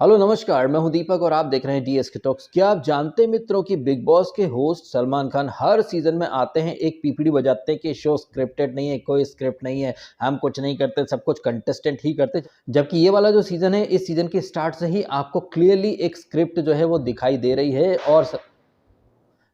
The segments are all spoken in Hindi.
हेलो नमस्कार, मैं हूं दीपक और आप देख रहे हैं डीएसके टॉक्स। क्या आप जानते हैं मित्रों कि बिग बॉस के होस्ट सलमान खान हर सीजन में आते हैं, एक पीपीडी बजाते हैं कि शो स्क्रिप्टेड नहीं है, कोई स्क्रिप्ट नहीं है, हम कुछ नहीं करते, सब कुछ कंटेस्टेंट ही करते। जबकि ये वाला जो सीजन है, इस सीजन के स्टार्ट से ही आपको क्लियरली एक स्क्रिप्ट जो है वो दिखाई दे रही है। और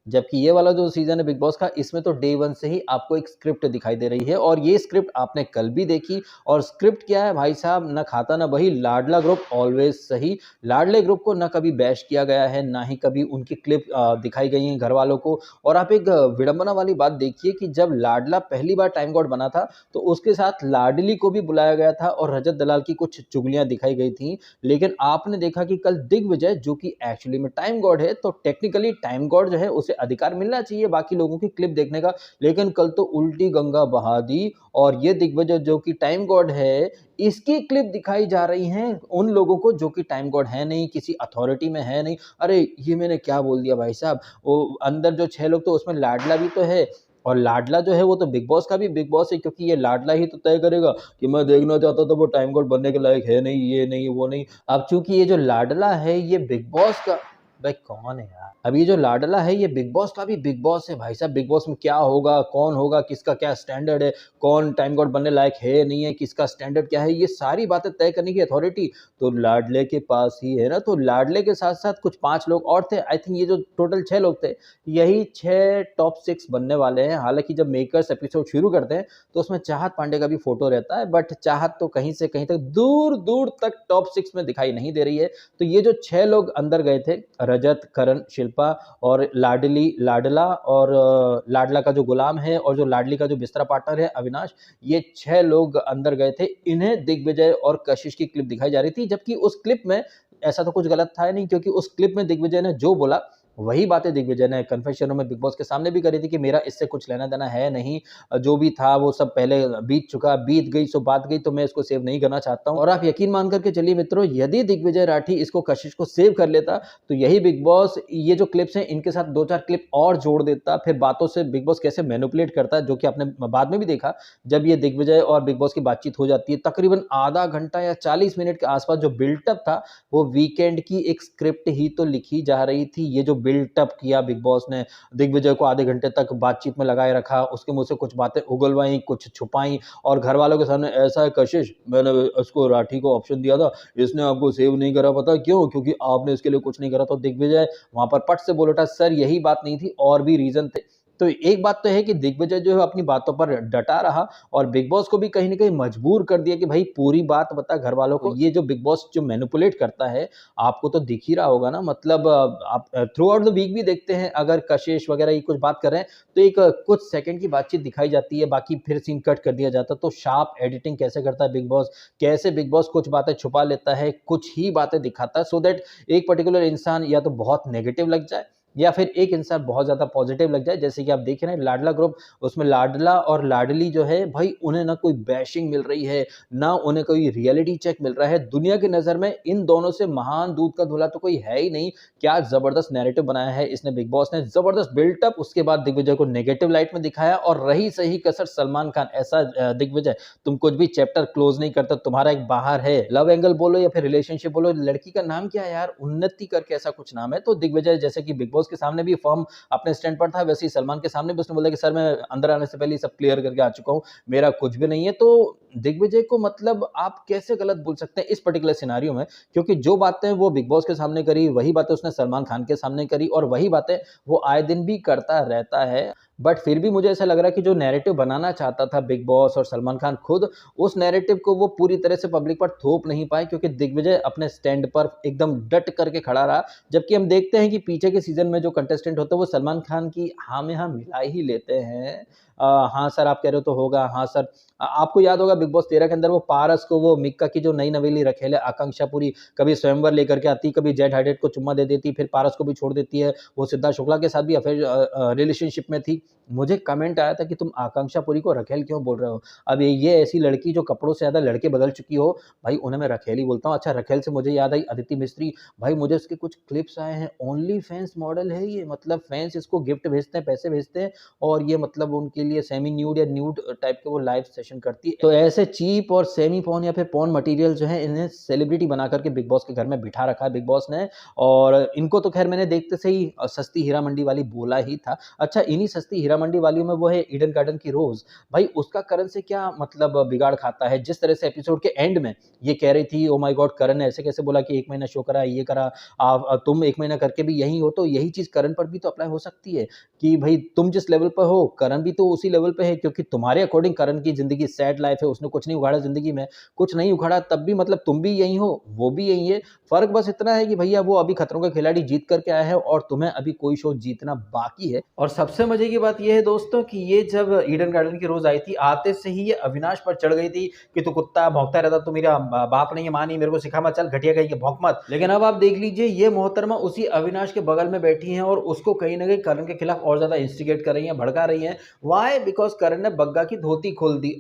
जबकि ये वाला जो सीज़न है बिग बॉस का, इसमें तो डे 1 से ही आपको एक स्क्रिप्ट दिखाई दे रही है और ये स्क्रिप्ट आपने कल भी देखी। और स्क्रिप्ट क्या है भाई साहब, ना खाता ना बही, लाडला ग्रुप ऑलवेज सही। लाडले ग्रुप को ना कभी बैश किया गया है, ना ही कभी उनकी क्लिप दिखाई गई है घर वालों को। और आप एक विडंबना वाली बात देखिए कि जब लाडला पहली बार टाइम गॉड बना था, तो उसके साथ लाडली को भी बुलाया गया था और रजत दलाल की कुछ चुगलियाँ दिखाई गई थी। लेकिन आपने देखा कि कल दिग्विजय, जो कि एक्चुअली में टाइम गॉड है, तो टेक्निकली टाइम गॉड जो है उसे अधिकार मिलना चाहिए बाकी लोगों की क्लिप देखने का, लेकिन कल तो उल्टी गंगा बहा दी। और ये दिग्विजय जो कि टाइम गॉड है, इसकी क्लिप दिखाई जा रही हैं उन लोगों को जो कि टाइम गॉड है नहीं, किसी अथॉरिटी में है नहीं। अरे ये मैंने क्या बोल दिया भाई साहब, वो अंदर जो 6 लोग, तो उसमें लाडला भी तो है। और लाडला जो है वो तो बिग बॉस का भी बिग बॉस है, क्योंकि ये लाडला ही तो तय करेगा कि मैं देखना चाहता था वो टाइम गॉड बनने के लायक है नहीं, ये नहीं वो नहीं। अब चूंकि ये जो लाडला है ये बिग बॉस का, भाई कौन है यार, अब ये जो लाडला है ये बिग बॉस का भी बिग बॉस है भाई साहब। बिग बॉस में क्या होगा, कौन होगा, किसका क्या स्टैंडर्ड है, कौन टाइम गॉड बनने लायक है नहीं है, किसका स्टैंडर्ड क्या है, ये सारी बातें तय करने की अथॉरिटी तो लाडले के पास ही है ना। तो लाडले के साथ साथ कुछ 5 लोग और थे, आई थिंक ये जो टोटल 6 लोग थे, यही 6 टॉप 6 बनने वाले हैं। हालांकि जब मेकर्स एपिसोड शुरू करते हैं तो उसमें चाहत पांडे का भी फोटो रहता है, बट चाहत तो कहीं से कहीं तक दूर दूर तक टॉप 6 में दिखाई नहीं दे रही है। तो ये जो 6 लोग अंदर गए थे, रजत, करण, शिल्पा और लाडली, लाडला और लाडला का जो गुलाम है और जो लाडली का जो बिस्तरा पार्टनर है अविनाश, ये 6 लोग अंदर गए थे। इन्हें दिग्विजय और कशिश की क्लिप दिखाई जा रही थी, जबकि उस क्लिप में ऐसा तो कुछ गलत था नहीं, क्योंकि उस क्लिप में दिग्विजय ने जो बोला वही बातें दिग्विजय ने कन्फेशनों में बिग बॉस के सामने भी करी थी कि मेरा इससे कुछ लेना देना है नहीं, जो भी था वो सब पहले बीत चुका, बीत गई सो बात गई, तो मैं इसको सेव नहीं करना चाहता हूँ। और आप यकीन मान करके चलिए मित्रों, यदि दिग्विजय राठी इसको कशिश को सेव कर लेता तो यही बिग बॉस ये जो क्लिप्स हैं इनके साथ 2-4 क्लिप और जोड़ देता। फिर बातों से बिग बॉस कैसे मैनिपुलेट करता है, जो कि आपने बाद में भी देखा, जब ये दिग्विजय और बिग बॉस की बातचीत हो जाती है, तकरीबन आधा घंटा या 40 मिनट के आसपास जो बिल्टअप था, वो वीकेंड की एक स्क्रिप्ट ही तो लिखी जा रही थी। ये जो बिल्टअप किया बिग बॉस ने, दिग्विजय को आधे घंटे तक बातचीत में लगाए रखा, उसके मुंह से कुछ बातें उगलवाई, कुछ छुपाई, और घर वालों के सामने ऐसा है कशिश, मैंने उसको राठी को ऑप्शन दिया था, इसने आपको सेव नहीं करा, पता क्यों? क्योंकि आपने इसके लिए कुछ नहीं करा। तो दिग्विजय वहां पर पट से बोल उठा, सर यही बात नहीं थी, और भी रीजन थे। तो एक बात तो है कि दिग्विजय जो है अपनी बातों पर डटा रहा और बिग बॉस को भी कहीं ना कहीं मजबूर कर दिया कि भाई पूरी बात बता घर वालों को। ये जो बिग बॉस जो मैनिपुलेट करता है, आपको तो दिख ही रहा होगा ना। मतलब आप थ्रू आउट द वीक भी देखते हैं, अगर कशिश वगैरह ये कुछ बात कर रहे हैं तो एक कुछ सेकंड की बातचीत दिखाई जाती है, बाकी फिर सीन कट कर दिया जाता है। तो शार्प एडिटिंग कैसे करता है बिग बॉस, कैसे बिग बॉस कुछ बातें छुपा लेता है, कुछ ही बातें दिखाता है, सो दैट एक पर्टिकुलर इंसान या तो बहुत नेगेटिव लग जाए या फिर एक इंसान बहुत ज्यादा पॉजिटिव लग जाए। जैसे कि आप देख रहे हैं लाडला ग्रुप, उसमें लाडला और लाडली जो है भाई, उन्हें ना कोई बैशिंग मिल रही है, ना उन्हें कोई रियलिटी चेक मिल रहा है। दुनिया की नजर में इन दोनों से महान दूध का धुला तो कोई है ही नहीं। क्या जबरदस्त नैरेटिव बनाया है इसने, बिग बॉस ने जबरदस्त बिल्टअप, उसके बाद दिग्विजय को नेगेटिव लाइट में दिखाया। और रही सही कसर सलमान खान, ऐसा दिग्विजय तुम कुछ भी चैप्टर क्लोज नहीं करता, तुम्हारा एक बाहर है लव एंगल बोलो या फिर रिलेशनशिप बोलो, लड़की का नाम क्या है यार, उन्नति करके ऐसा कुछ नाम है। तो दिग्विजय जैसे कि बिग बॉस के सामने भी फर्म अपने स्टैंड पर था, वैसे ही सलमान के सामने भी उसने बोला कि सर मैं अंदर आने से पहले सब क्लियर करके आ चुका हूं, मेरा कुछ भी नहीं है। तो दिग्विजय को मतलब आप कैसे गलत बोल सकते हैं इस पर्टिकुलर सिनारियो में, क्योंकि जो बातें वो बिग बॉस के सामने करी, वही बातें उसने सलमान खान के सामने करी, और वही बातें वो आए दिन भी करता रहता है। बट फिर भी मुझे ऐसा लग रहा है कि जो नैरेटिव बनाना चाहता था बिग बॉस और सलमान खान खुद, उस नैरेटिव को वो पूरी तरह से पब्लिक पर थोप नहीं पाए, क्योंकि दिग्विजय अपने स्टैंड पर एकदम डट करके खड़ा रहा। जबकि हम देखते हैं कि पीछे के सीजन में जो कंटेस्टेंट होते हैं वो सलमान खान की हाँ में हाँ मिला ही लेते हैं। हाँ सर आप कह रहे हो तो होगा, हाँ सर। आपको याद होगा बिग बॉस 13 के अंदर वो पारस को, वो मिक्का की जो नई नवेली रखेले आकांक्षा पूरी, कभी स्वयंवर लेकर के आती, कभी जेड हाइडेड को चुम्मा दे देती, फिर पारस को भी छोड़ देती है, वो सिद्धार्थ शुक्ला के साथ भी अफेयर रिलेशनशिप में थी। मुझे कमेंट आया था कि तुम आकांक्षा पुरी को रखेल क्यों बोल रहे हो? अब ये ऐसी लड़की जो कपड़ों से ज़्यादा लड़के बदल चुकी हो, भाई उन्हें मैं रखेल ही बोलता हूँ। अच्छा, रखेल से मुझे याद आई अदिति मिस्त्री, भाई मुझे उसके कुछ क्लिप्स आए हैं, ओनली फैन्स मॉडल है ये, मतलब फैन्स इसको गिफ्ट भेजते हैं, पैसे भेजते हैं और ये मतलब उनके लिए सेमी न्यूड या न्यूड टाइप के वो लाइव सेशन करती है। तो ऐसे चीप और सेमी पोर्न या फिर पोर्न मटेरियल जो है, इन्हें सेलिब्रिटी बना करके बिग बॉस के घर में बिठा रखा है बिग बॉस ने। और इनको तो खैर मैंने देखते से ही सस्ती हीरा मंडी वाली बोला ही था। अच्छा, इन्हीं सस्ती हीरा मंडी वालियों में वो है ईडन गार्डन की रोज, भाई उसका करण से क्या मतलब बिगाड़ खाता है? जिस तरह से एपिसोड के एंड में ये कह रही थी, ओ माय गॉड करण ने ऐसे कैसे बोला कि 1 महीना शो करा, ये करा, तुम 1 महीना करके भी यही हो, तो यही चीज करण पर भी तो अप्लाई हो सकती है कि भाई तुम जिस लेवल पर हो करण भी तो उसी लेवल पे है, क्योंकि तुम्हारे अकॉर्डिंग करण की जिंदगी सैड लाइफ है, उसने कुछ नहीं उखाड़ा जिंदगी में, कुछ नहीं उखाड़ा, तब भी मतलब तुम भी यही हो, वो भी यही है। फर्क बस इतना है कि भैया वो अभी खतरों का खिलाड़ी जीत करके आया है और तुम्हें अभी कोई शो जीतना बाकी है। और सबसे मजे की बात यह है दोस्तों कि ये जब ईडन गार्डन की रोज आई थी, आते से ही ये अविनाश पर चढ़ गई थी कि तू कुत्ता भौंकता रहता, तू मेरा बाप नहीं है, माँ नहीं, मेरे को सिखा मत, चल घटिया कहीं के भौंक मत। लेकिन अब आप देख लीजिए, ये मोहतरमा उसी अविनाश के बगल में बैठी हैं और उसको कहीं ना कहीं करण के खिलाफ और ज्यादा इंस्टिगेट कर रही है, भड़का रही है। वाई? बिकॉज करण ने बग्गा की धोती खोल दी।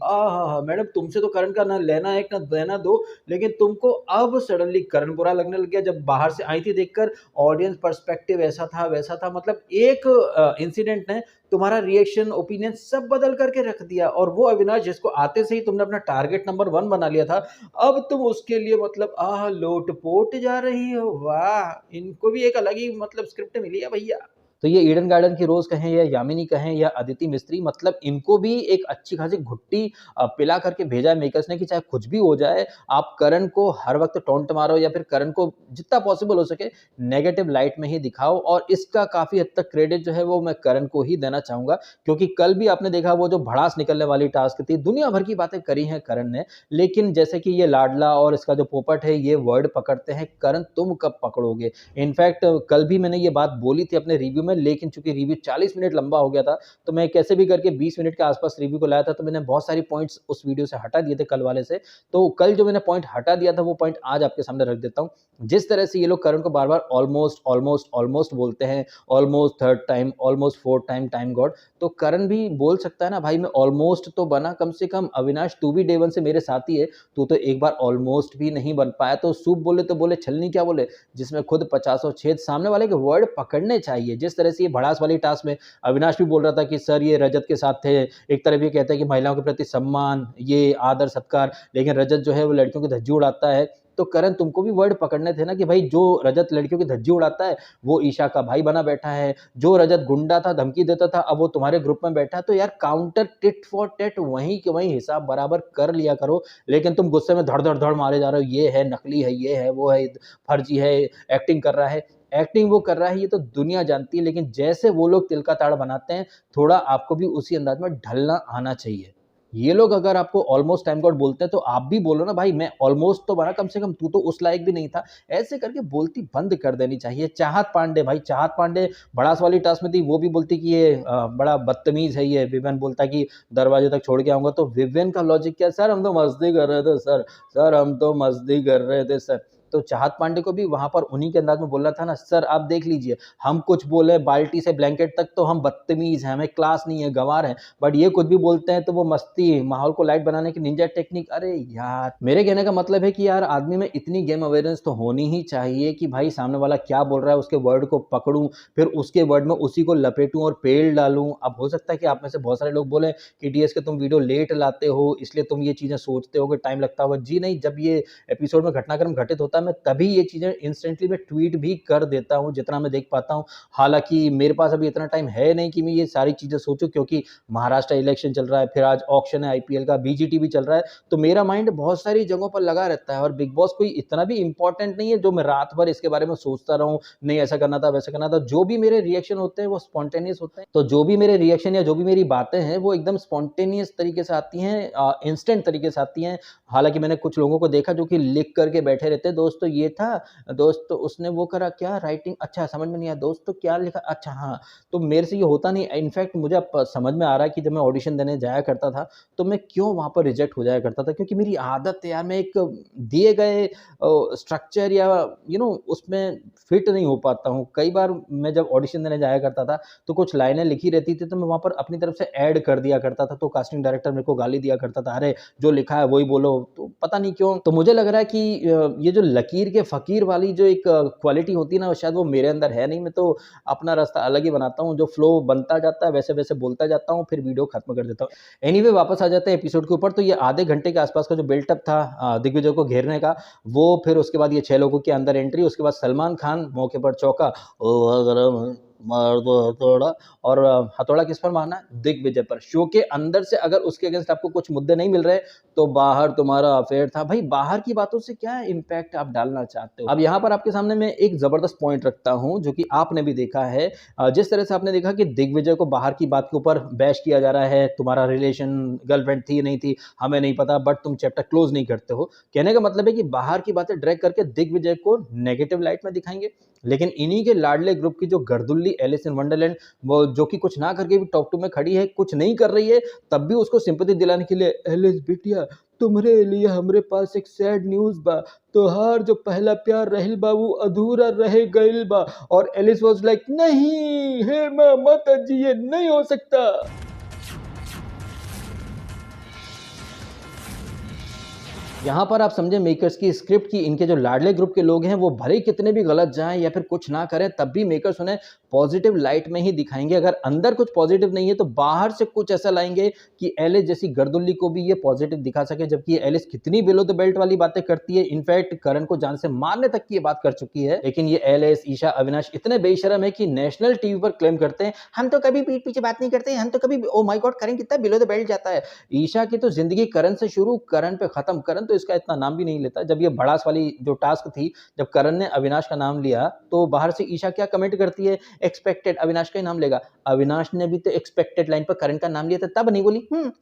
मैडम, तुमसे तो करण का ना लेना एक ना देना दो, लेकिन तुमको अब सडनली करण बुरा लगने लग गया जब बाहर से आई थी देखकर। ऑडियंस पर्सपेक्टिव ऐसा था वैसा था, मतलब एक इंसिडेंट ने तुम्हारा रिएक्शन ओपिनियन सब बदल करके रख दिया। और वो अविनाश जिसको आते से ही तुमने अपना टारगेट नंबर 1 बना लिया था, अब तुम उसके लिए मतलब लोटपोट जा रही हो। वाह, इनको भी एक अलग ही मतलब स्क्रिप्ट मिली है भैया। तो ये ईडन गार्डन की रोज कहें या यामिनी कहें या अदिति मिस्त्री, मतलब इनको भी एक अच्छी खासी घुट्टी पिला करके भेजा है मेकर्स ने कि चाहे कुछ भी हो जाए, आप करण को हर वक्त टोंट मारो या फिर करण को जितना पॉसिबल हो सके नेगेटिव लाइट में ही दिखाओ। और इसका काफी हद तक क्रेडिट जो है वो मैं करण को ही देना चाहूंगा, क्योंकि कल भी आपने देखा वो जो भड़ास निकलने वाली टास्क थी, दुनिया भर की बातें करी हैं करण ने, लेकिन जैसे कि ये लाडला और इसका जो पोपट है ये वर्ड पकड़ते हैं, करण तुम कब पकड़ोगे? इनफैक्ट कल भी मैंने ये बात बोली थी अपने रिव्यू में, लेकिन चूंकि रिव्यू 40 मिनट लंबा हो गया था, तो मैं कैसे भी करके 20 मिनट के आसपास रिव्यू को लाया था, तो मैंने बहुत सारी पॉइंट्स उस वीडियो से हटा दिए थे कल वाले से। तो कल जो मैंने पॉइंट हटा दिया था वो पॉइंट आज आपके सामने रख देता हूँ। जिस तरह से ये लोग करण को बार बार ऑलमोस्ट ऑलमोस्ट ऑलमोस्ट बोलते हैं, almost third time, almost fourth time, time God, तो करण भी बोल सकता है ना भाई मैं ऑलमोस्ट तो बना, कम से कम अविनाश तू भी डे वन से मेरे साथ ही है, तू तो एक बार ऑलमोस्ट भी नहीं बन पाया। तो सूप बोले तो बोले छलनी क्या बोले, जिसमें खुद 50 छेद, सामने वाले के वर्ड पकड़ने चाहिए। जिस तरह से ये भड़ास वाली टास्क में अविनाश भी बोल रहा था कि सर ये रजत के साथ थे, एक तरफ ये कहता है कि महिलाओं के प्रति सम्मान, ये आदर सत्कार, लेकिन रजत जो है वो लड़कियों की धज्जी उड़ाता है। तो करण तुमको भी वर्ड पकड़ने थे ना कि भाई जो रजत लड़कियों की धज्जी उड़ाता है वो ईशा का भाई बना बैठा है, जो रजत गुंडा था, धमकी देता था, अब वो तुम्हारे ग्रुप में बैठा है। तो यार काउंटर टिट फॉर टेट वहीं के वहीं हिसाब बराबर कर लिया करो। लेकिन तुम गुस्से में धड़ धड़ धड़ मारे जा रहे हो, ये है नकली है, ये है वो है, फर्जी है, एक्टिंग कर रहा है। एक्टिंग वो कर रहा है ये तो दुनिया जानती है, लेकिन जैसे वो लोग तिल का ताड़ बनाते हैं, थोड़ा आपको भी उसी अंदाज में ढलना आना चाहिए। ये लोग अगर आपको ऑलमोस्ट टाइम गॉड बोलते हैं तो आप भी बोलो ना भाई मैं ऑलमोस्ट तो बना, कम से कम तू तो उस लायक भी नहीं था। ऐसे करके बोलती बंद कर देनी चाहिए। चाहत पांडे, भाई चाहत पांडे भड़ास वाली टास्क में थी, वो भी बोलती कि ये बड़ा बदतमीज है, ये विवेन बोलता कि दरवाजे तक छोड़ के आऊंगा, तो विवेन का लॉजिक क्या? सर हम तो मस्ती कर रहे थे सर, सर हम तो मस्ती कर रहे थे सर। तो चाहत पांडे को भी वहां पर उन्हीं के अंदाज में बोलना था ना, सर आप देख लीजिए हम कुछ बोले बाल्टी से ब्लैंकेट तक तो हम बदतमीज हैं, हमें क्लास नहीं है, गंवार हैं, बट ये कुछ भी बोलते हैं तो वो मस्ती, माहौल को लाइट बनाने की निंजा टेक्निक। अरे यार, मेरे कहने का मतलब है कि यार आदमी में इतनी गेम अवेयरनेस तो होनी ही चाहिए कि भाई सामने वाला क्या बोल रहा है उसके वर्ड को पकड़ूं, फिर उसके वर्ड में उसी को लपेटूं और पेल डालूं। अब हो सकता है कि आप में से बहुत सारे लोग बोले कि डीएस के तुम वीडियो लेट लाते हो इसलिए तुम ये चीजें सोचते हो कि टाइम लगता होगा। जी नहीं, जब ये एपिसोड में घटनाक्रम घटित होता है मैं तभी ये चीजें इंस्टेंटली मैं ट्वीट भी कर देता हूं जितना मैं देख पाता हूं। हालांकि मेरे पास अभी इतना टाइम है नहीं कि मैं ये सारी चीजें सोचूं, क्योंकि महाराष्ट्र इलेक्शन चल रहा है, फिर आज ऑक्शन है आईपीएल का, बीजीटी भी चल रहा है, तो मेरा माइंड बहुत सारी जगहों पर लगा रहता है। और बिग बॉस कोई इतना भी इंपॉर्टेंट नहीं है जो मैं रात भर इसके बारे में सोचता रहूं, नहीं ऐसा करना था वैसा करना था। जो भी मेरे रिएक्शन होते हैं वो स्पॉन्टेनियस होते हैं, तो जो भी मेरे रिएक्शन या जो भी मेरी बातें हैं वो एकदम स्पॉन्टेनियस तरीके से आती हैं, इंस्टेंट तरीके से आती हैं। हालांकि मैंने कुछ लोगों को देखा जो कि लिख करके बैठे रहते हैं, दो दोस्त तो ये था, दोस्त तो उसने वो करा, क्या राइटिंग, अच्छा समझ में नहीं आया, दोस्त तो क्या लिखा, अच्छा हाँ। तो मेरे से ये होता नहीं। इनफैक्ट मुझे अब समझ में आ रहा है कि जब मैं ऑडिशन देने जाया करता था, तो मैं क्यों वहाँ पर रिजेक्ट हो जाया करता था, क्योंकि मेरी आदत है यार, मैं एक दिए गए स्ट्रक्चर या उसमें फिट नहीं हो पाता हूँ। कई बार मैं जब ऑडिशन देने जाया करता था, तो कुछ लाइनें लिखी रहती थी, तो मैं वहाँ पर अपनी तरफ से ऐड कर दिया करता था, तो कास्टिंग डायरेक्टर मेरे को गाली दिया करता था, अरे जो लिखा है वही बोलो। तो पता नहीं क्यों, तो मुझे लग रहा है कि ये जो लकीर के फ़कीर वाली जो एक क्वालिटी होती है ना, शायद वो मेरे अंदर है नहीं। मैं तो अपना रास्ता अलग ही बनाता हूँ, जो फ्लो बनता जाता है वैसे-वैसे बोलता जाता हूँ, फिर वीडियो खत्म कर देता हूँ। एनीवे वापस आ जाते हैं एपिसोड के ऊपर। तो ये आधे घंटे के आसपास का जो बिल्टअप था दिग्विजय को घेरने का, वो फिर उसके बाद ये 6 लोगों के अंदर एंट्री, उसके बाद सलमान खान मौके पर चौका, ओ गरम है, मार दो हथौड़ा। और हथौड़ा किस पर मारना है? दिग्विजय पर। शो के अंदर से अगर उसके अगेंस्ट आपको कुछ मुद्दे नहीं मिल रहे, तो बाहर तुम्हारा अफेयर था। भाई बाहर की बातों से क्या इम्पैक्ट आप डालना चाहते हो? अब यहाँ पर आपके सामने मैं एक ज़बरदस्त पॉइंट रखता हूँ, जो कि आपने भी देखा है। जिस तरह से आपने देखा कि दिग्विजय को बाहर की बात के ऊपर बैश किया जा रहा है, तुम्हारा रिलेशन गर्लफ्रेंड थी नहीं थी हमें नहीं पता, बट तुम चैप्टर क्लोज नहीं करते हो। कहने का मतलब है कि बाहर की बातें ड्रैग करके दिग्विजय को नेगेटिव लाइट में दिखाएंगे। लेकिन इन्हीं के लाडले ग्रुप की जो गर्दुल्ली एलिस इन वंडरलैंड, वो जो कि कुछ ना करके भी टॉप 2 में खड़ी है, कुछ नहीं कर रही है, तब भी उसको सिंपैथी दिलाने के लिए, एलिस बिटिया तुम्हारे लिए हमरे पास एक सैड न्यूज़ बा, तोहार जो पहला प्यार रहिल बा वो अधूरा रह गइल बा। और एलिस वाज लाइक, नहीं हेमा माता जी ये नहीं हो सकता। यहाँ पर आप समझे मेकर्स की स्क्रिप्ट की, इनके जो लाडले ग्रुप के लोग हैं वो भले ही कितने भी गलत जाएं या फिर कुछ ना करें, तब भी मेकर्स उन्हें पॉजिटिव लाइट में ही दिखाएंगे। अगर अंदर कुछ पॉजिटिव नहीं है, तो बाहर से कुछ ऐसा लाएंगे कि एलिस जैसी गर्दुल्ली को भी ये पॉजिटिव दिखा सके। जबकि एलिस कितनी बिलो द बेल्ट वाली बातें करती है, इनफैक्ट करण को जान से मारने तक की ये बात कर चुकी है। लेकिन ये एलिस, ईशा, अविनाश इतने बेशरम है कि नेशनल टीवी पर क्लेम करते हैं, हम तो कभी पीठ पीछे बात नहीं करते, हम तो कभी, ओ माय गॉड करण कितना बिलो द बेल्ट जाता है। ईशा की तो जिंदगी करण से शुरू, करण पे खत्म। करण तो इसका इतना नाम भी नहीं लेता। जब ये भड़ास वाली जो टास्क थी, जब करण ने अविनाश का नाम लिया, तो बाहर से ईशा क्या कमेंट करती है, एक्सपेक्टेड अविनाश का ही नाम लेगा। अविनाश ने भी तो एक्सपेक्टेड लाइन पर करण का नाम लिया था, तब नहीं बोली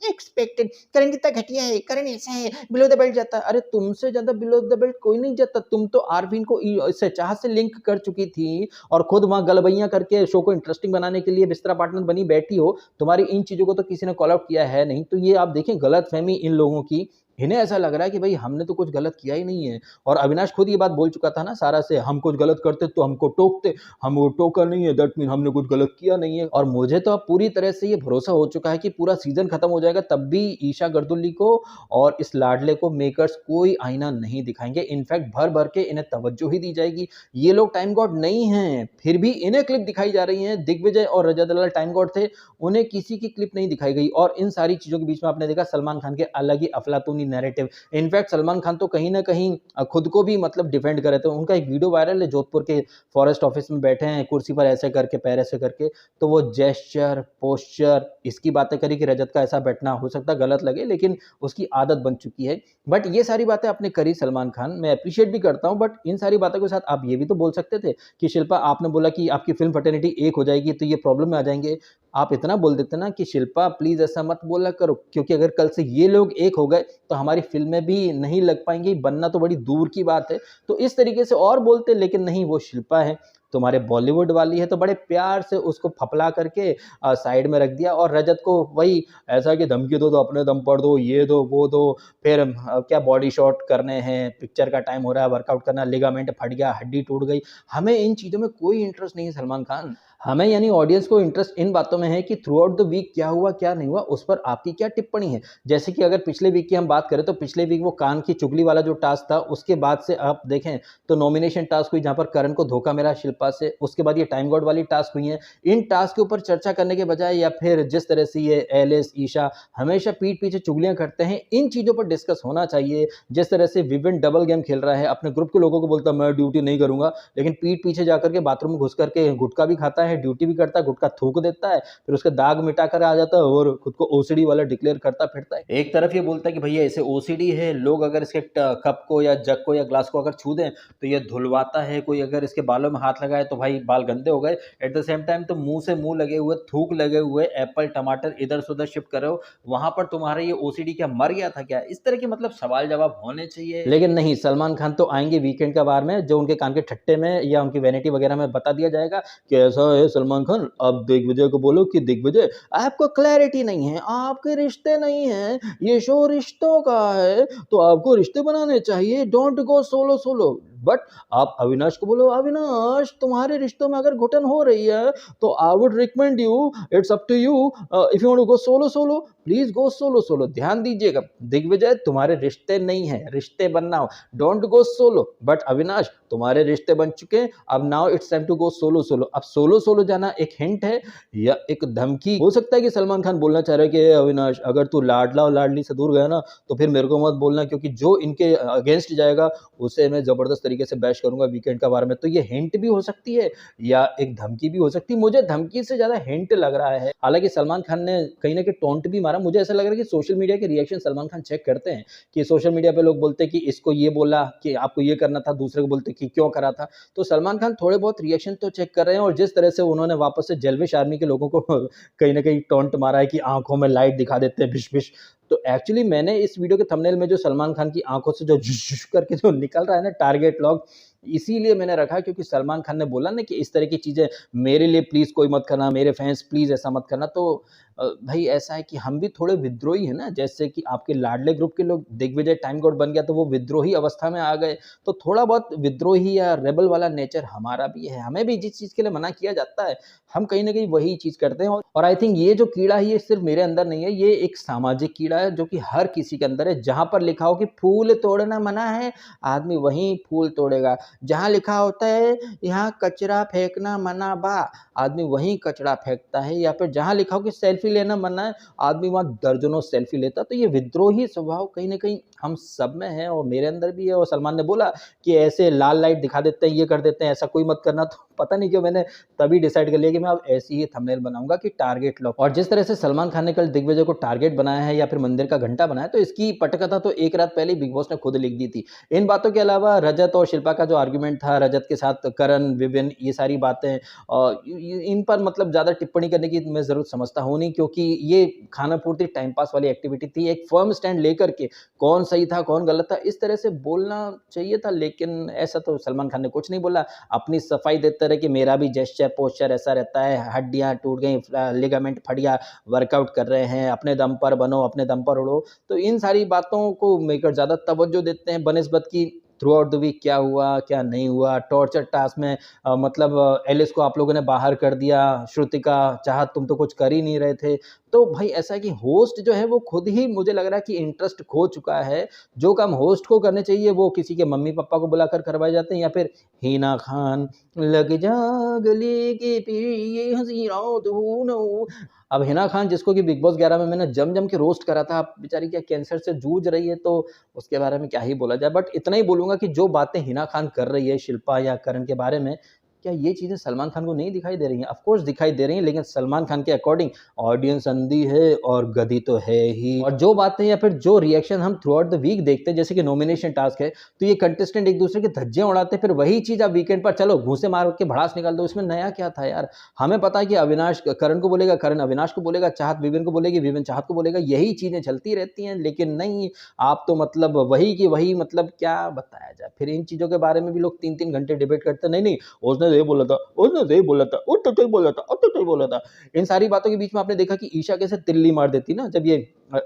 एक्सपेक्टेड, करण कितना घटिया है, करण ऐसा है, बिलो द बेल्ट जाता है। अरे तुमसे ज्यादा बिलो द बेल्ट कोई नहीं जाता। तुम तो आरवीन को इससे चाह से लिंक कर चुकी थी, और खुद वहां गलबैया करके शो को इंटरेस्टिंग बनाने के लिए बिस्तरा पार्टनर बनी बैठी हो। तुम्हारी इन चीजों को तो किसी ने कॉल आउट किया है नहीं। तो ये आप देखें गलतफहमी इन लोगों की, इन्हें ऐसा लग रहा है कि भाई हमने तो कुछ गलत किया ही नहीं है। और अविनाश खुद ये बात बोल चुका था ना सारा से, हम कुछ गलत करते तो हमको टोकते, हम वो टोका नहीं है, दैट मीन हमने कुछ गलत किया नहीं है। और मुझे तो अब पूरी तरह से ये भरोसा हो चुका है कि पूरा सीजन खत्म हो जाएगा, तब भी ईशा गर्दुल्ली को और इस लाडले को मेकर्स कोई आईना नहीं दिखाएंगे। इनफैक्ट भर भर के इन्हें तवज्जो ही दी जाएगी। ये लोग टाइम गॉड नहीं है, फिर भी इन्हें क्लिप दिखाई जा रही है। दिग्विजय और रजत दलाल टाइम गॉड थे, उन्हें किसी की क्लिप नहीं दिखाई गई। और इन सारी चीजों के बीच में आपने देखा सलमान खान के अलग ही अफलातूनी नैरेटिव। इनफैक्ट सलमान खान तो कहीं ना कहीं खुद को भी मतलब डिफेंड करे। तो उनका एक वीडियो वायरल है, जोधपुर के फॉरेस्ट ऑफिस में बैठे हैं कुर्सी पर ऐसे करके, पैर ऐसे करके, तो वो जेस्चर पोस्चर इसकी बातें करी कि रजत का ऐसा बैठना हो सकता गलत लगे, लेकिन उसकी आदत बन चुकी है। बट ये सारी बातें आपने करी सलमान खान, मैं अप्रिशिएट भी करता हूं। बट इन सारी बातों के साथ आप ये भी तो बोल सकते थे कि शिल्पा, आपने बोला कि आपकी फिल्म फर्टेनिटी एक हो जाएगी तो ये प्रॉब्लम में आ जाएंगे। आप इतना बोल देते ना कि शिल्पा प्लीज ऐसा मत बोला करो, क्योंकि अगर कल से ये लोग एक हो गए तो हमारी फिल्में भी नहीं लग पाएंगी, बनना तो बड़ी दूर की बात है। तो इस तरीके से और बोलते, लेकिन नहीं, वो शिल्पा है, तुम्हारे बॉलीवुड वाली है, तो बड़े प्यार से उसको फपला करके साइड में रख दिया। और रजत को वही ऐसा कि धमकी दो तो अपने दम पर दो, ये दो वो दो, फिर क्या बॉडी शॉट करने हैं, पिक्चर का टाइम हो रहा है, वर्कआउट करना, लिगामेंट फट गया, हड्डी टूट गई। हमें इन चीज़ों में कोई इंटरेस्ट नहीं है सलमान खान। हमें यानी ऑडियंस को इंटरेस्ट इन बातों में है कि थ्रू आउट द वीक क्या हुआ क्या नहीं हुआ, उस पर आपकी क्या टिप्पणी है। जैसे कि अगर पिछले वीक की हम बात करें, तो पिछले वीक वो कान की चुगली वाला जो टास्क था, उसके बाद से आप देखें तो नॉमिनेशन टास्क हुई जहां पर करण को धोखा मिला शिल्पा से, उसके बाद ये टाइम गॉड वाली टास्क हुई है। इन टास्क के ऊपर चर्चा करने के बजाय, या फिर जिस तरह से ये एलिस, ईशा हमेशा पीठ पीछे चुगलियां करते हैं, इन चीजों पर डिस्कस होना चाहिए। जिस तरह से विविन डबल गेम खेल रहा है, अपने ग्रुप के लोगों को बोलता मैं ड्यूटी नहीं करूंगा, लेकिन पीठ पीछे जाकर के बाथरूम में घुस करके गुटखा भी खाता है, है, ड्यूटी भी करता है, गुटखा थूक देता है, फिर उसके दाग मिटा कर आ जाता है और खुद को ओसीडी वाला डिक्लेयर करता फिरता है। एक तरफ ये बोलता है कि भैया ऐसे ओसीडी है, लोग अगर इसके कप को या जग को या ग्लास को अगर छू दें तो ये धुलवाता है, कोई अगर इसके बालों में हाथ लगाए तो भाई बाल गंदे हो गए। एट द सेम टाइम तो मुंह से मुंह लगे हुए, थूक लगे हुए एप्पल टमाटर इधर से उधर शिफ्ट कर रहे हो, वहां पर तुम्हारा ये ओसीडी क्या मर गया था क्या? इस तरह के मतलब सवाल जवाब होने चाहिए। लेकिन नहीं, सलमान खान तो आएंगे वीकेंड का बार में, जो उनके कान के ठट्टे में या उनकी वैनिटी वगैरह में बता दिया जाएगा कि ऐसा है सलमान खान, अब दिग्विजय को बोलो कि दिग्विजय आपको क्लैरिटी नहीं है, आपके रिश्ते नहीं है, ये शो रिश्तों का है, तो आपको रिश्ते बनाने चाहिए, don't go solo solo. But आप अविनाश को बोलो, अविनाश तुम्हारे रिश्तों में अगर घुटन हो रही है तो I would recommend you, it's up to you, if you want to go solo solo please go solo solo. ध्यान दीजिएगा दिग्विजय, तुम्हारे रिश्ते नहीं है, रिश्ते बनना हो, don't go solo. But Avinash तुम्हारे रिश्ते बन चुके हैं, अब now it's time to go solo solo. अब सोलो सोलो जाना एक हिंट है या एक धमकी? हो सकता है कि सलमान खान बोलना चाह रहे हैं कि अविनाश अगर तू लाडला और लाडली से दूर गया ना तो फिर मेरे को मत बोलना, क्योंकि जो इनके अगेंस्ट जाएगा उसे मैं जबरदस्त तरीके से बैश करूंगा वीकेंड का बार में। तो ये हिंट भी हो सकती है या एक धमकी भी हो सकती है। मुझे धमकी से ज्यादा हिंट लग रहा है। हालांकि सलमान खान ने कहीं ना कहीं टोंट भी मारा। मुझे ऐसा लग रहा है कि सोशल मीडिया के रिएक्शन सलमान खान चेक करते हैं कि सोशल मीडिया पे लोग बोलते हैं कि इसको ये बोला कि आपको ये करना था, दूसरे को बोलते कि क्यों करा था। तो सलमान खान थोड़े बहुत रिएक्शन तो चेक कर रहे हैं, और जिस तरह से उन्होंने वापस से जेलविश आर्मी के लोगों को कहीं ना कहीं टोंट मारा है कि आंखों में लाइट दिखा देते हैं भिश भिश। तो एक्चुअली मैंने इस वीडियो के थंबनेल में जो सलमान खान की आंखों से जो झुश करके जो निकल रहा है ना टारगेट लॉक, इसीलिए मैंने रखा क्योंकि सलमान खान ने बोला ना कि इस तरह की चीजें मेरे लिए प्लीज कोई मत करना, मेरे फैंस प्लीज ऐसा मत करना। तो भाई ऐसा है कि हम भी थोड़े विद्रोही है ना, जैसे कि आपके लाडले ग्रुप के लोग दिग्विजय टाइम गॉड बन गया तो वो विद्रोही अवस्था में आ गए, तो थोड़ा बहुत विद्रोही या रेबल वाला नेचर हमारा भी है। हमें भी जिस चीज के लिए मना किया जाता है हम कहीं ना कहीं वही चीज करते हैं। और आई थिंक ये जो कीड़ा है ये सिर्फ मेरे अंदर नहीं है, ये एक सामाजिक कीड़ा है जो कि हर किसी के अंदर है। जहां पर लिखा हो कि फूल तोड़ना मना है, आदमी वहीं फूल तोड़ेगा। जहां लिखा होता है यहाँ कचरा फेंकना मना बा, आदमी वहीं कचरा फेंकता है। या फिर जहां लिखा हो कि सेल्फी लेना मना है, आदमी वहां दर्जनों सेल्फी लेता। तो ये विद्रोही स्वभाव कहीं ना कहीं हम सब में है और मेरे अंदर भी है। और सलमान ने बोला कि ऐसे लाल लाइट दिखा देते हैं, ये कर देते हैं, ऐसा कोई मत करना। तो पता नहीं क्यों मैंने तभी डिसाइड कर लिया कि मैं अब ऐसी ही थंबनेल बनाऊंगा कि टारगेट लॉक। और जिस तरह से सलमान खान ने कल दिग्विजय को टारगेट बनाया है या फिर मंदिर का घंटा बनाया, तो इसकी पटकथा तो एक रात पहले बिग बॉस ने खुद लिख दी थी। इन बातों के अलावा रजत और शिल्पा का जो आर्ग्यूमेंट था, रजत के साथ करण विविन, ये सारी बातें और इन पर मतलब ज्यादा टिप्पणी करने की मैं जरूरत समझता हूं नहीं, क्योंकि ये खाना पूर्ति टाइम पास वाली एक्टिविटी थी। एक फर्म स्टैंड लेकर के कौन सही था कौन गलत था इस तरह से बोलना चाहिए था, लेकिन ऐसा तो सलमान खान ने कुछ नहीं बोला। अपनी सफाई देते रहे कि मेरा भी जेस्चर पोस्चर ऐसा रहता है, हड्डियां टूट गई, लिगामेंट फट गया, वर्कआउट कर रहे हैं, अपने दम पर बनो, अपने दम पर उड़ो। तो इन सारी बातों को मेकर ज्यादा तवज्जो देते हैं बनिस्बत की थ्रू आउट द वीक क्या हुआ क्या नहीं हुआ। टॉर्चर टास्क में मतलब एलिस को आप लोगों ने बाहर कर दिया, श्रुतिका चाहत तुम तो कुछ कर ही नहीं रहे थे। तो भाई ऐसा है कि होस्ट जो है वो खुद ही मुझे लग रहा है कि इंटरेस्ट खो चुका है। जो काम होस्ट को करने चाहिए वो किसी के मम्मी पापा को बुलाकर करवाए जाते हैं, या फिर हिना खान लग जा गले के फिर ये हंसी रात हो न हो। अब हिना खान जिसको कि बिग बॉस 11 में मैंने जम जम के रोस्ट करा था, अब बेचारी क्या कैंसर से जूझ रही है, तो उसके बारे में क्या ही बोला जाए। बट इतना ही बोलूंगा कि जो बातें हिना खान कर रही है शिल्पा या करण के बारे में, क्या ये चीजें सलमान खान को नहीं दिखाई दे रही हैं? ऑफ कोर्स दिखाई दे रही हैं, लेकिन सलमान खान के अकॉर्डिंग ऑडियंस अंधी है और गधी तो है ही। और जो बातें या फिर जो रिएक्शन हम थ्रू आउट द वीक देखते हैं, जैसे कि नॉमिनेशन टास्क है तो ये कंटेस्टेंट एक दूसरे के धज्जियां उड़ाते हैं, फिर वही चीज आप वीकेंड पर चलो घूसे मार के भड़ास निकाल दो। इसमें नया क्या था यार? हमें पता है कि अविनाश करण को बोलेगा, करण अविनाश को बोलेगा, चाहत विवेन को बोलेगी, विवेन चाहत को बोलेगा, यही चीजें चलती रहती हैं। लेकिन नहीं, आप तो मतलब वही की वही, मतलब क्या बताया जाए। फिर इन चीजों के बारे में भी लोग 3-3 घंटे डिबेट करते हैं, नहीं नहीं उसने ये बोला था, उसने सही बोला था, वो तो सही बोला था, वो तो सही बोला था। इन सारी बातों के बीच में आपने देखा कि ईशा कैसे तिल्ली मार देती ना जब ये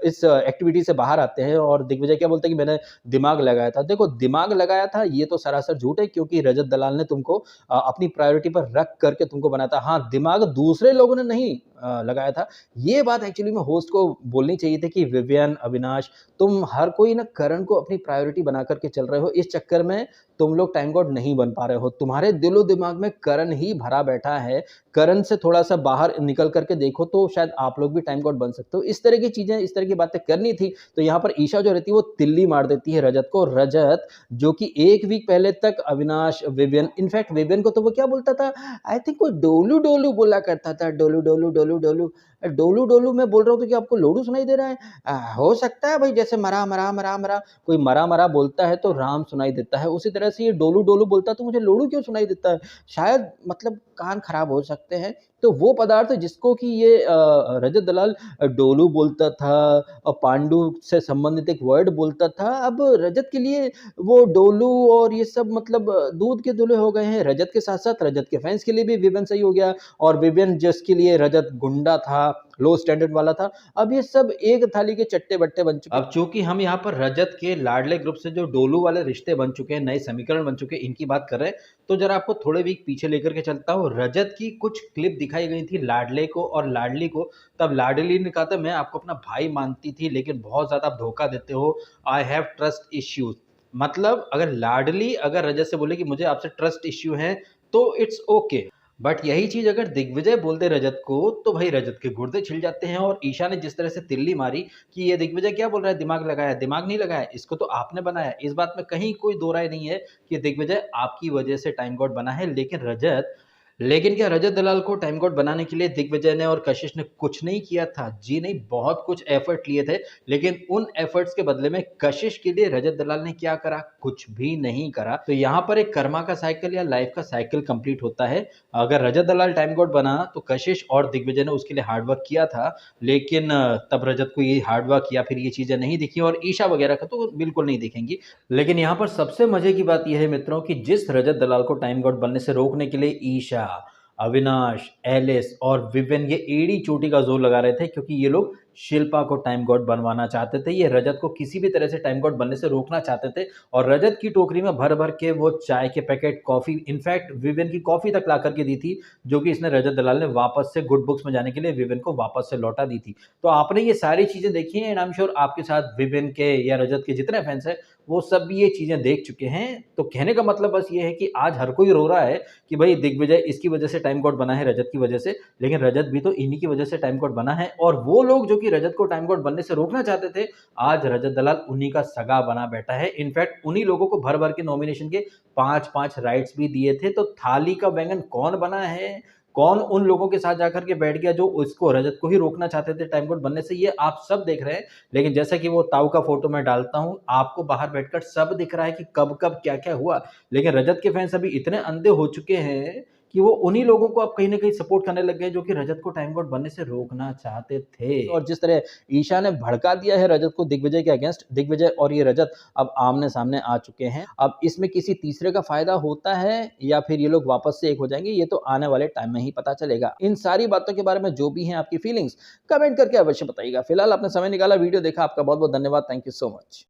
इस एक्टिविटी से बाहर आते हैं, और दिग्विजय क्या बोलते हैं कि मैंने दिमाग लगाया था। देखो दिमाग लगाया था ये तो सरासर झूठ है, क्योंकि रजत दलाल ने तुमको अपनी प्रायोरिटी पर रख करके तुमको बनाया था। हाँ, दिमाग दूसरे लोगों ने नहीं लगाया था। ये बात एक्चुअली में होस्ट को बोलनी चाहिए थी कि विवियन, अविनाश, तुम हर कोई ना करण को अपनी प्रायोरिटी बना करके चल रहे हो, इस चक्कर में तुम लोग टाइम गॉड नहीं बन पा रहे हो। तुम्हारे दिलो दिमाग में करण ही भरा बैठा है, करण से थोड़ा सा बाहर निकल करके देखो तो शायद आप लोग भी टाइम गॉड बन सकते हो। इस तरह की चीजें, इस तरह की बातें करनी थी, तो यहाँ पर ईशा जो रहती है वो तिल्ली मार देती है रजत को। रजत जो कि 1 वीक पहले तक अविनाश, विवियन, इनफैक्ट विवियन को तो वो क्या बोलता था, आई थिंक वो डोलू डोलू बोला करता था, डोलू डोलू डोलू डोलू। डोलू डोलू मैं बोल रहा हूँ तो क्या आपको लोडू सुनाई दे रहा है? हो सकता है भाई, जैसे मरा मरा मरा मरा कोई मरा मरा बोलता है तो राम सुनाई देता है, उसी तरह से ये डोलू डोलू बोलता है तो मुझे लोडू क्यों सुनाई देता है? शायद मतलब कान खराब हो सकते हैं। तो वो पदार्थ जिसको कि ये रजत दलाल डोलू बोलता था और पांडु से संबंधित एक वर्ड बोलता था, अब रजत के लिए वो डोलू और ये सब मतलब दूध के धुले हो गए हैं। रजत के साथ-साथ रजत के फैन्स के लिए भी विवियन सही हो गया, और विवियन जिसके लिए रजत गुंडा था, लो स्टैंडर्ड वाला था, अब ये सब एक थाली के चट्टे-बट्टे बन चुके हैं। अब चूँकि हम यहाँ पर रजत के लाडले ग्रुप से जो डोलू वाले रिश्ते बन चुके हैं, नए समीकरण बन चुके हैं, इनकी बात कर रहे हैं, तो जरा आपको थोड़े वीक पीछे लेकर के चलता हूँ। रजत की कुछ क्लिप दिखाई गई थी लाडले को और लाडली को। तब लाडली ने कहा था मैं आपको अपना भाई मानती थी, लेकिन बहुत ज़्यादा आप धोखा देते हो, आई हैव ट्रस्ट इश्यूज़। मतलब अगर लाडली अगर रजत से बोले कि मुझे आपसे ट्रस्ट इश्यू है, तो इट्स ओके। बट यही चीज़ अगर दिग्विजय बोल दे रजत को, तो भाई रजत के गुर्दे छिल जाते हैं। और ईशा ने जिस तरह से तिल्ली मारी कि ये दिग्विजय क्या बोल रहा है, दिमाग लगाया, दिमाग नहीं लगाया, इसको तो आपने बनाया। इस बात में कहीं कोई दो राय नहीं है कि दिग्विजय आपकी वजह से टाइम गॉड बना है। लेकिन क्या रजत दलाल को टाइम गॉड बनाने के लिए दिग्विजय ने और कशिश ने कुछ नहीं किया था? जी नहीं, बहुत कुछ एफर्ट लिए थे, लेकिन उन एफर्ट्स के बदले में कशिश के लिए रजत दलाल ने क्या करा? कुछ भी नहीं करा। तो यहाँ पर एक कर्मा का साइकिल या लाइफ का साइकिल कंप्लीट होता है। अगर रजत दलाल टाइम गॉड बना तो कशिश और दिग्विजय ने उसके लिए हार्ड वर्क किया था, लेकिन तब रजत को ये हार्ड वर्क या फिर ये चीज़ें नहीं दिखी, और ईशा वगैरह का तो बिल्कुल नहीं दिखेंगी। लेकिन यहाँ पर सबसे मजे की बात यह है मित्रों कि जिस रजत दलाल को टाइम गॉड बनने से रोकने के लिए ईशा, अविनाश, एलिस और विवियन ये एड़ी चोटी का जोर लगा रहे थे, क्योंकि ये लोग शिल्पा को टाइम गॉड बनवाना चाहते थे। ये रजत को किसी भी तरह से टाइम गॉड बनने से रोकना चाहते थे, और रजत की टोकरी में भर भर के वो चाय के पैकेट, कॉफी, इनफैक्ट विवियन की कॉफी तक ला करके दी थी, जो कि इसने रजत दलाल ने वापस से गुड बुक्स में जाने के लिए विवियन को वापस से लौटा दी थी। तो आपने ये सारी चीजें देखी हैं, एंड आई एम श्योर आपके साथ विवियन के या रजत के जितने फैंस हैं वो सब भी ये चीजें देख चुके हैं। तो कहने का मतलब बस ये है कि आज हर कोई रो रहा है कि भाई दिग्विजय इसकी वजह से टाइम गॉड बना है, रजत की वजह से, लेकिन रजत भी तो इन्हीं की वजह से टाइम गॉड बना है। और वो लोग जो कि रजत को टाइम गॉड बनने से रोकना चाहते थे, आज रजत दलाल उन्हीं का सगा बना बैठा है। इनफैक्ट उन्हीं लोगों को भर भर के नॉमिनेशन के 5-5 राइट्स भी दिए थे। तो थाली का बैंगन कौन बना है, कौन उन लोगों के साथ जाकर के बैठ गया जो उसको, रजत को ही रोकना चाहते थे टाइम गॉड बनने से, ये आप सब देख रहे हैं। लेकिन जैसा कि वो ताऊ का फोटो मैं डालता हूं, आपको बाहर बैठकर सब दिख रहा है कि कब कब क्या क्या हुआ। लेकिन रजत के फैंस अभी इतने अंधे हो चुके हैं कि वो उन्हीं लोगों को अब कहीं ना कहीं सपोर्ट करने लग गए जो कि रजत को टाइम गॉड बनने से रोकना चाहते थे। और जिस तरह ईशा ने भड़का दिया है रजत को दिग्विजय के अगेंस्ट, दिग्विजय और ये रजत अब आमने सामने आ चुके हैं। अब इसमें किसी तीसरे का फायदा होता है या फिर ये लोग वापस से एक हो जाएंगे, ये तो आने वाले टाइम में ही पता चलेगा। इन सारी बातों के बारे में जो भी है आपकी फीलिंग्स कमेंट करके अवश्य बताइएगा। फिलहाल आपने समय निकाला, वीडियो देखा, आपका बहुत बहुत धन्यवाद। Thank you so much.